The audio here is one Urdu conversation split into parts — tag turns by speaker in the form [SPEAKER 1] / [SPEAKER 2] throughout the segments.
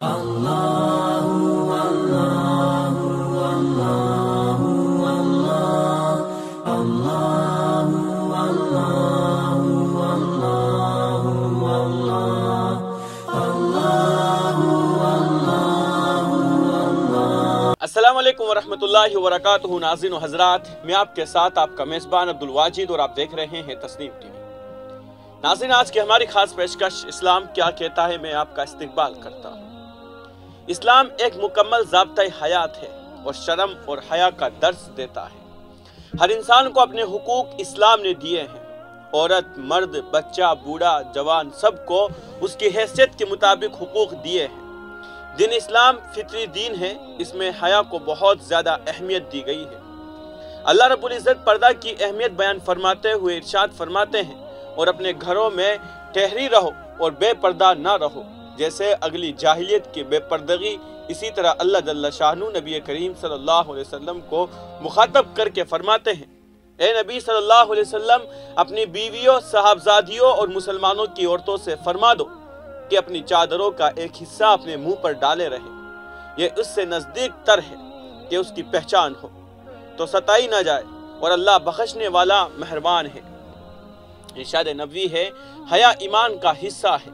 [SPEAKER 1] السلام علیکم ورحمۃ اللہ وبرکاتہ۔ ناظرین و حضرات، میں آپ کے ساتھ آپ کا میزبان عبدالواجد اور آپ دیکھ رہے ہیں تسنیم ٹی وی۔ ناظرین، آج کی ہماری خاص پیشکش اسلام کیا کہتا ہے میں آپ کا استقبال کرتا ہوں۔ اسلام ایک مکمل ضابطۂ حیات ہے اور شرم اور حیا کا درس دیتا ہے۔ ہر انسان کو اپنے حقوق اسلام نے دیے ہیں۔ عورت، مرد، بچہ، بوڑھا، جوان، سب کو اس کی حیثیت کے مطابق حقوق دیے ہیں۔ دین اسلام فطری دین ہے، اس میں حیا کو بہت زیادہ اہمیت دی گئی ہے۔ اللہ رب العزت پردہ کی اہمیت بیان فرماتے ہوئے ارشاد فرماتے ہیں، اور اپنے گھروں میں ٹھہری رہو اور بے پردہ نہ رہو، جیسے اگلی جاہلیت کی بے پردگی، اسی طرح اللہ جل شانہ نبی کریم صلی اللہ علیہ وسلم کو مخاطب کر کے فرماتے ہیں، اے نبی صلی اللہ علیہ وسلم، اپنی بیویوں، صحابزادیوں اور مسلمانوں کی عورتوں سے فرما دو کہ اپنی چادروں کا ایک حصہ اپنے منہ پر ڈالے رہے، یہ اس سے نزدیک تر ہے کہ اس کی پہچان ہو تو ستائی نہ جائے، اور اللہ بخشنے والا مہربان ہے۔ ارشاد نبوی ہے، حیا ایمان کا حصہ ہے۔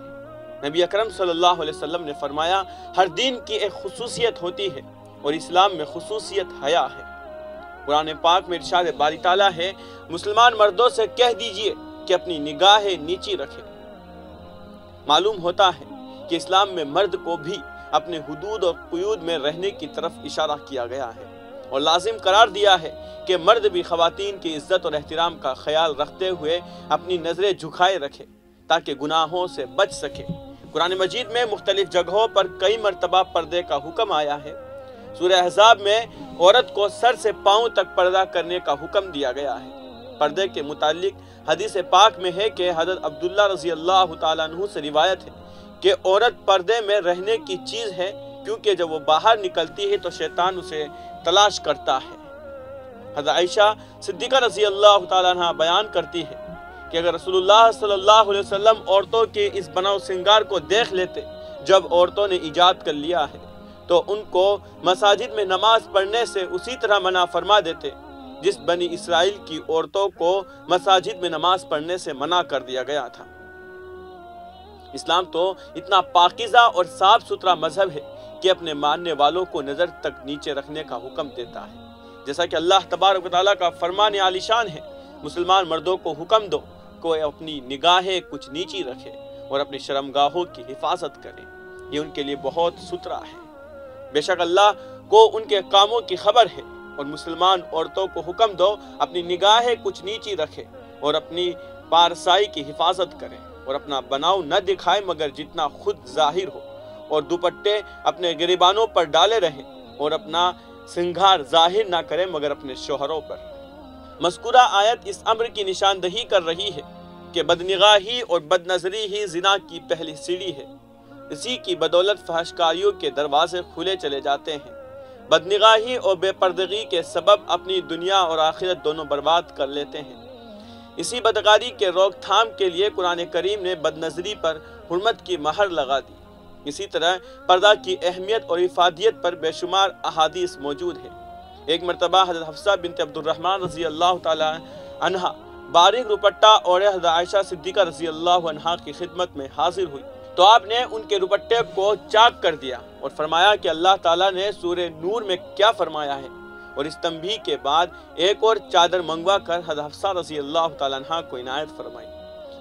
[SPEAKER 1] نبی اکرم صلی اللہ علیہ وسلم نے فرمایا، ہر دین کی ایک خصوصیت ہوتی ہے اور اسلام میں خصوصیت حیا ہے۔ قرآن پاک میں ارشاد باری تعالیٰ ہے، مسلمان مردوں سے کہہ دیجئے کہ اپنی نگاہیں نیچی رکھے۔ معلوم ہوتا ہے کہ اسلام میں مرد کو بھی اپنے حدود اور قیود میں رہنے کی طرف اشارہ کیا گیا ہے، اور لازم قرار دیا ہے کہ مرد بھی خواتین کی عزت اور احترام کا خیال رکھتے ہوئے اپنی نظریں جھکائے رکھے تاکہ گناہوں سے بچ سکے۔ قرآن مجید میں مختلف جگہوں پر کئی مرتبہ پردے کا حکم آیا ہے۔ سورہ احزاب میں عورت کو سر سے پاؤں تک پردہ کرنے کا حکم دیا گیا ہے۔ پردے کے متعلق حدیث پاک میں ہے کہ حضرت عبداللہ رضی اللہ تعالیٰ عنہ سے روایت ہے کہ عورت پردے میں رہنے کی چیز ہے، کیونکہ جب وہ باہر نکلتی ہے تو شیطان اسے تلاش کرتا ہے۔ حضرت عائشہ صدیقہ رضی اللہ تعالیٰ عنہ بیان کرتی ہے کہ اگر رسول اللہ صلی اللہ علیہ وسلم عورتوں کے اس بناؤ سنگار کو دیکھ لیتے جب عورتوں نے ایجاد کر لیا ہے، تو ان کو مساجد میں نماز پڑھنے سے اسی طرح منع فرما دیتے جس بنی اسرائیل کی عورتوں کو مساجد میں نماز پڑھنے سے منع کر دیا گیا تھا۔ اسلام تو اتنا پاکیزہ اور صاف ستھرا مذہب ہے کہ اپنے ماننے والوں کو نظر تک نیچے رکھنے کا حکم دیتا ہے، جیسا کہ اللہ تبارک و تعالیٰ کا فرمان عالی شان ہے، مسلمان مردوں کو حکم دو کہ اپنی نگاہیں کچھ نیچی رکھے اور اپنی شرمگاہوں کی حفاظت کریں، یہ ان کے لیے بہت ستھرا ہے۔ بے شک اللہ کو ان کے کاموں کی خبر ہے، اور مسلمان عورتوں کو حکم دو اپنی نگاہیں کچھ نیچی رکھے اور اپنی پارسائی کی حفاظت کریں، اور اپنا بناؤ نہ دکھائے مگر جتنا خود ظاہر ہو، اور دوپٹے اپنے گریبانوں پر ڈالے رہیں، اور اپنا سنگھار ظاہر نہ کریں مگر اپنے شوہروں پر۔ مذکورہ آیت اس امر کی نشاندہی کر رہی ہے کہ بدنگاہی اور بد نظری ہی زنا کی پہلی سیڑھی ہے، اسی کی بدولت فحش کاریوں کے دروازے کھلے چلے جاتے ہیں۔ بدنگاہی اور بے پردگی کے سبب اپنی دنیا اور آخرت دونوں برباد کر لیتے ہیں۔ اسی بدکاری کے روک تھام کے لیے قرآن کریم نے بد نظری پر حرمت کی مہر لگا دی۔ اسی طرح پردہ کی اہمیت اور افادیت پر بے شمار احادیث موجود ہے۔ ایک مرتبہ حضرت حفصہ بنت عبد الرحمن رضی اللہ تعالی عنہا باریک دوپٹہ اور حضرت عائشہ صدیقہ رضی اللہ عنہا کی خدمت میں حاضر ہوئی تو آپ نے ان کے دوپٹے کو چاک کر دیا اور فرمایا کہ اللہ تعالیٰ نے سورہ نور میں کیا فرمایا ہے، اور اس تنبیہ کے بعد ایک اور چادر منگوا کر حضرت حفصہ رضی اللہ تعالیٰ عنہ کو عنایت فرمائی۔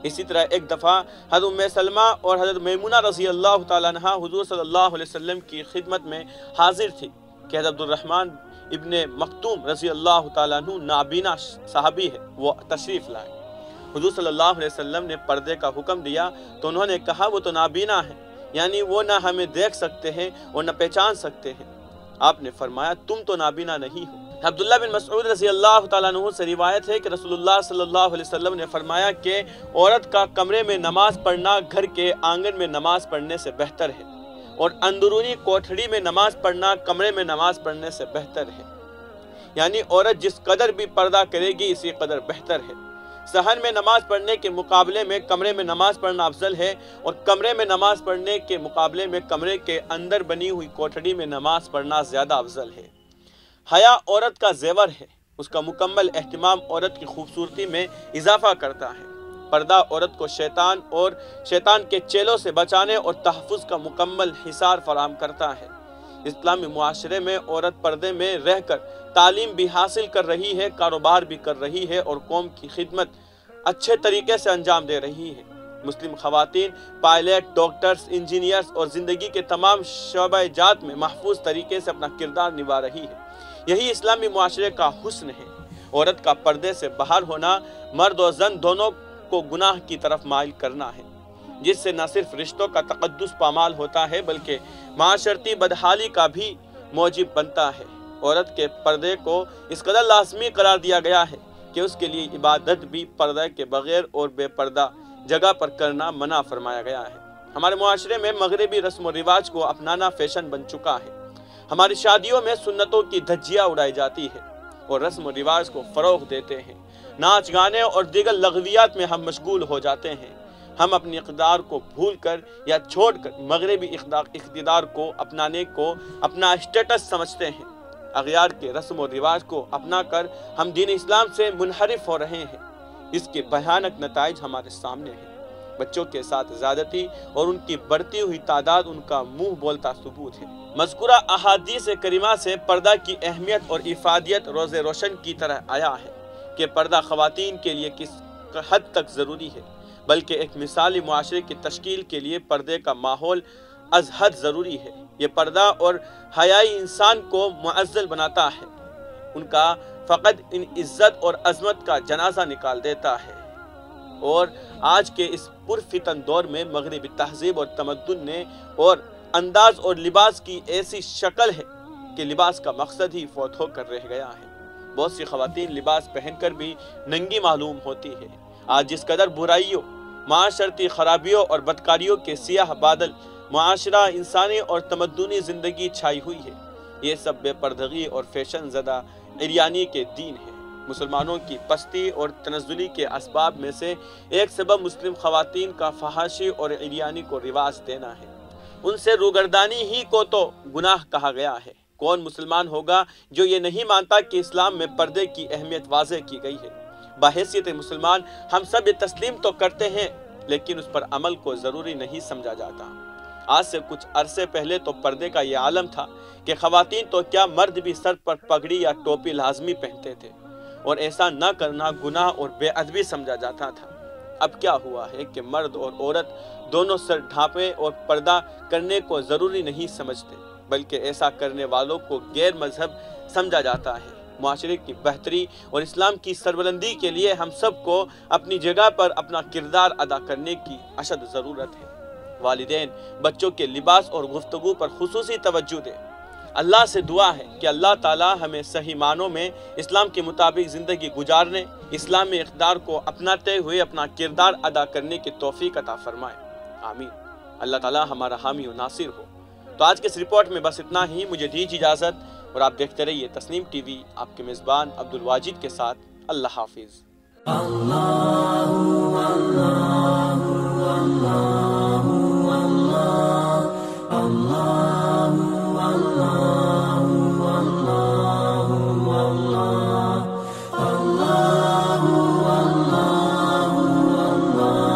[SPEAKER 1] اسی طرح ایک دفعہ حضرت ام سلمہ اور حضرت میمونہ رضی اللہ تعالیٰ عنہ حضور صلی اللہ علیہ وسلم کی خدمت میں حاضر تھی کہ حضرت عبدالرحمن ابن مختوم رضی اللہ تعالیٰ عنہ نابینا صحابی ہے، وہ تشریف لائے۔ حضور صلی اللہ علیہ وسلم نے پردے کا حکم دیا تو انہوں نے کہا وہ تو نابینا ہے، یعنی وہ نہ ہمیں دیکھ سکتے ہیں اور نہ پہچان سکتے ہیں۔ آپ نے فرمایا تم تو نابینا نہیں ہو۔ عبداللہ بن مسعود رضی اللہ تعالیٰ عنہ سے روایت ہے کہ رسول اللہ صلی اللہ علیہ وسلم نے فرمایا کہ عورت کا کمرے میں نماز پڑھنا گھر کے آنگن میں نماز پڑھنے سے بہتر ہے، اور اندرونی کوٹھڑی میں نماز پڑھنا کمرے میں نماز پڑھنے سے بہتر ہے، یعنی عورت جس قدر بھی پردہ کرے گی اسی قدر بہتر ہے۔ صحن میں نماز پڑھنے کے مقابلے میں کمرے میں نماز پڑھنا افضل ہے، اور کمرے میں نماز پڑھنے کے مقابلے میں کمرے کے اندر بنی ہوئی کوٹھڑی میں نماز پڑھنا زیادہ افضل ہے۔ حیا عورت کا زیور ہے، اس کا مکمل اہتمام عورت کی خوبصورتی میں اضافہ کرتا ہے۔ پردہ عورت کو شیطان اور شیطان کے چیلوں سے بچانے اور تحفظ کا مکمل حصار فراہم کرتا ہے۔ اسلامی معاشرے میں عورت پردے میں رہ کر تعلیم بھی حاصل کر رہی ہے، کاروبار بھی کر رہی ہے اور قوم کی خدمت اچھے طریقے سے انجام دے رہی ہے۔ مسلم خواتین پائلٹ، ڈاکٹرز، انجینئرز اور زندگی کے تمام شعبہ جات میں محفوظ طریقے سے اپنا کردار نبھا رہی ہے۔ یہی اسلامی معاشرے کا حسن ہے۔ عورت کا پردے سے باہر ہونا مرد اور زن دونوں کو گناہ کی طرف مائل کرنا ہے، جس سے نہ صرف رشتوں کا تقدس پامال ہوتا ہے بلکہ معاشرتی بدحالی کا بھی موجب بنتا ہے۔ عورت کے پردے کو اس قدر لازمی قرار دیا گیا ہے کہ اس کے لیے عبادت بھی پردے کے بغیر اور بے پردہ جگہ پر کرنا منع فرمایا گیا ہے۔ ہمارے معاشرے میں مغربی رسم و رواج کو اپنانا فیشن بن چکا ہے۔ ہماری شادیوں میں سنتوں کی دھجیاں اڑائی جاتی ہے اور رسم و رواج کو فروغ دیتے ہیں۔ ناچ گانے اور دیگر لغویات میں ہم مشغول ہو جاتے ہیں۔ ہم اپنی اقدار کو بھول کر یا چھوڑ کر مغربی اقتدار کو اپنانے کو اپنا اسٹیٹس سمجھتے ہیں۔ اغیار کے رسم و رواج کو اپنا کر ہم دین اسلام سے منحرف ہو رہے ہیں۔ اس کے بھیانک نتائج ہمارے سامنے ہیں۔ بچوں کے ساتھ زیادتی اور ان کی بڑھتی ہوئی تعداد ان کا منہ بولتا ثبوت ہے۔ مذکورہ احادیث کریمہ سے پردہ کی اہمیت اور افادیت روز روشن کی طرح آیا ہے کہ پردہ خواتین کے لیے کس حد تک ضروری ہے، بلکہ ایک مثالی معاشرے کی تشکیل کے لیے پردے کا ماحول از حد ضروری ہے۔ یہ پردہ اور حیائی انسان کو معزز بناتا ہے، ان کا فقط ان عزت اور عظمت کا جنازہ نکال دیتا ہے۔ اور آج کے اس پرفتن دور میں مغربی تہذیب اور تمدن نے اور انداز اور لباس کی ایسی شکل ہے کہ لباس کا مقصد ہی فوت ہو کر رہ گیا ہے۔ بہت سی خواتین لباس پہن کر بھی ننگی معلوم ہوتی ہے۔ آج جس قدر برائیوں، معاشرتی خرابیوں اور بدکاریوں کے سیاہ بادل معاشرہ انسانی اور تمدنی زندگی چھائی ہوئی ہے، یہ سب بے پردگی اور فیشن زدہ عریانی کے دین ہے۔ مسلمانوں کی پستی اور تنزلی کے اسباب میں سے ایک سبب مسلم خواتین کا فحاشی اور عریانی کو رواج دینا ہے۔ ان سے روگردانی ہی کو تو گناہ کہا گیا ہے۔ کون مسلمان ہوگا جو یہ نہیں مانتا کہ اسلام میں پردے کی اہمیت واضح کی گئی ہے؟ بحیثیت مسلمان ہم سب یہ تسلیم تو کرتے ہیں، لیکن اس پر عمل کو ضروری نہیں سمجھا جاتا۔ آج سے کچھ عرصے پہلے تو پردے کا یہ عالم تھا کہ خواتین تو کیا مرد بھی سر پر پگڑی یا ٹوپی لازمی پہنتے تھے، اور ایسا نہ کرنا گناہ اور بے ادبی سمجھا جاتا تھا۔ اب کیا ہوا ہے کہ مرد اور عورت دونوں سر ڈھانپے اور پردہ کرنے کو ضروری نہیں سمجھتے، بلکہ ایسا کرنے والوں کو غیر مذہب سمجھا جاتا ہے۔ معاشرے کی بہتری اور اسلام کی سربلندی کے لیے ہم سب کو اپنی جگہ پر اپنا کردار ادا کرنے کی اشد ضرورت ہے۔ والدین بچوں کے لباس اور گفتگو پر خصوصی توجہ دیں۔ اللہ سے دعا ہے کہ اللہ تعالی ہمیں صحیح معنوں میں اسلام کے مطابق زندگی گزارنے، اسلامی اقدار کو اپناتے ہوئے اپنا کردار ادا کرنے کی توفیق عطا فرمائے، آمین۔ اللہ تعالی ہمارا حامی و ناصر ہو۔ تو آج کے اس رپورٹ میں بس اتنا ہی، مجھے دیجیے اجازت، اور آپ دیکھتے رہیے تسنیم ٹی وی، آپ کے میزبان عبدالواجد کے ساتھ۔ اللہ حافظ۔ اللہ